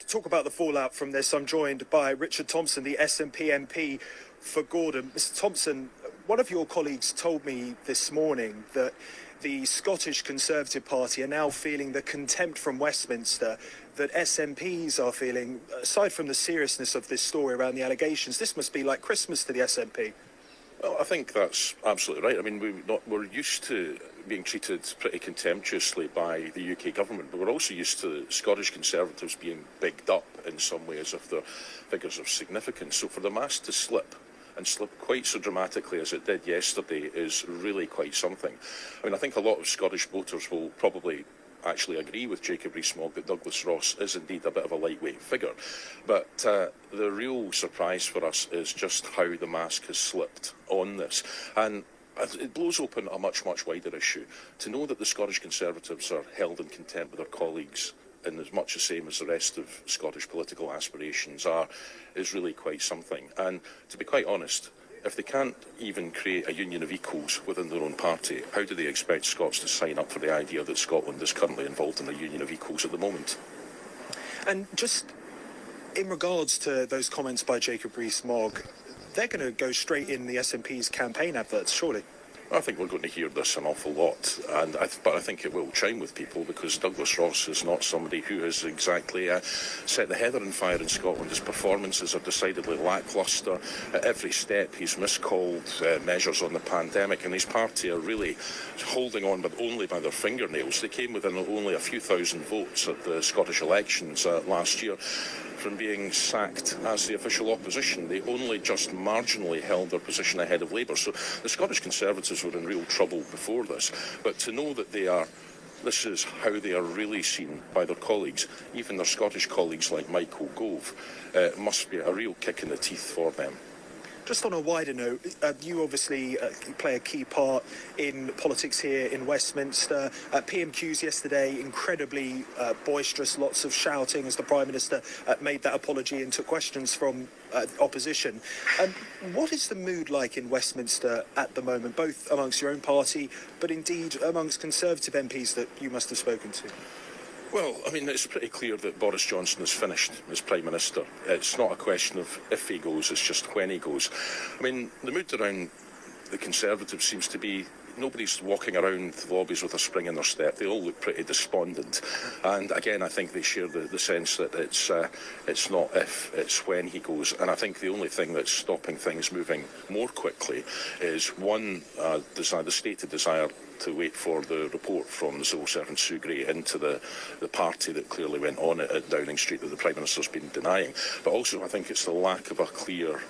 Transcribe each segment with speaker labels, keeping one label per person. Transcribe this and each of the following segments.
Speaker 1: talk about the fallout from this, I'm joined by Richard Thomson, the SNP MP for Gordon. Mr. Thomson, one of your colleagues told me this morning that the Scottish Conservative Party are now feeling the contempt from Westminster that SNPs are feeling. Aside from the seriousness of this story around the allegations, this must be like Christmas to the SNP.
Speaker 2: Well, I think that's absolutely right. I mean, we're used to being treated pretty contemptuously by the UK government, but we're also used to Scottish Conservatives being bigged up in some way as if they're figures of significance. So for the mask to slip, and slip quite so dramatically as it did yesterday, is really quite something. I mean, I think a lot of Scottish voters will probably actually agree with Jacob Rees-Mogg that Douglas Ross is indeed a bit of a lightweight figure. But the real surprise for us is just how the mask has slipped on this. And it blows open a much, much wider issue. To know that the Scottish Conservatives are held in contempt with their colleagues in as much the same as the rest of Scottish political aspirations are, is really quite something. And to be quite honest, if they can't even create a union of equals within their own party, how do they expect Scots to sign up for the idea that Scotland is currently involved in a union of equals at the moment?
Speaker 1: And just in regards to those comments by Jacob Rees-Mogg, they're going to go straight in the SNP's campaign adverts, surely?
Speaker 2: I think we're going to hear this an awful lot, but I think it will chime with people because Douglas Ross is not somebody who has exactly set the heather on fire in Scotland. His performances are decidedly lacklustre. At every step he's miscalled measures on the pandemic, and his party are really holding on, but only by their fingernails. They came within only a few thousand votes at the Scottish elections last year from being sacked as the official opposition. They only just marginally held their position ahead of Labour. So the Scottish Conservatives were in real trouble before this. But to know that this is how they are really seen by their colleagues, even their Scottish colleagues like Michael Gove, must be a real kick in the teeth for them.
Speaker 1: Just on a wider note, you obviously play a key part in politics here in Westminster. PMQs yesterday, incredibly boisterous, lots of shouting as the Prime Minister made that apology and took questions from opposition. What is the mood like in Westminster at the moment, both amongst your own party, but indeed amongst Conservative MPs that you must have spoken to?
Speaker 2: Well, I mean, it's pretty clear that Boris Johnson has finished as Prime Minister. It's not a question of if he goes, it's just when he goes. I mean, the mood around the Conservatives seems to be nobody's walking around the lobbies with a spring in their step. They all look pretty despondent. And again, I think they share the sense that it's not if, it's when he goes. And I think the only thing that's stopping things moving more quickly is one, the stated desire to wait for the report from the civil servant Sue Gray into the party that clearly went on at Downing Street that the Prime Minister's been denying. But also I think it's the lack of a clear,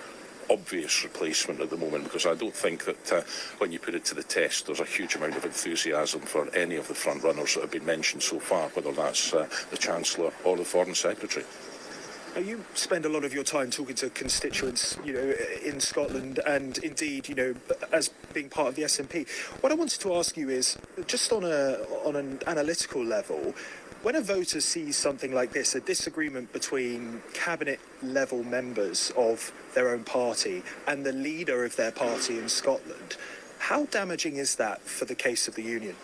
Speaker 2: obvious replacement at the moment, because I don't think that when you put it to the test there's a huge amount of enthusiasm for any of the front runners that have been mentioned so far, whether that's the Chancellor or the Foreign Secretary.
Speaker 1: Now, you spend a lot of your time talking to constituents, in Scotland, and indeed, as being part of the SNP. What I wanted to ask you is, just on an analytical level, when a voter sees something like this, a disagreement between cabinet-level members of their own party and the leader of their party in Scotland, how damaging is that for the case of the union?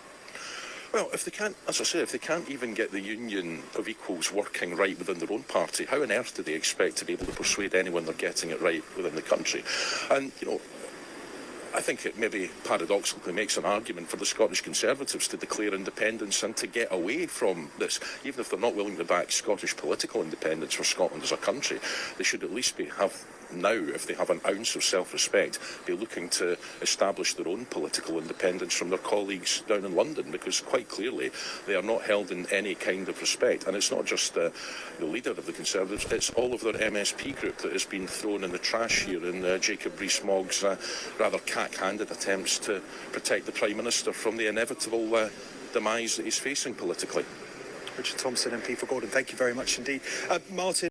Speaker 2: Well, if they can't, as I say, if they can't even get the union of equals working right within their own party, how on earth do they expect to be able to persuade anyone they're getting it right within the country? And, I think it maybe paradoxically makes an argument for the Scottish Conservatives to declare independence and to get away from this. Even if they're not willing to back Scottish political independence for Scotland as a country, they should at least have now, if they have an ounce of self-respect, be looking to establish their own political independence from their colleagues down in London, because quite clearly they are not held in any kind of respect. And it's not just the leader of the Conservatives, it's all of their MSP group that has been thrown in the trash here in Jacob Rees-Mogg's rather cack-handed attempts to protect the Prime Minister from the inevitable demise that he's facing politically.
Speaker 1: Richard Thomson, MP for Gordon, thank you very much indeed. Martin.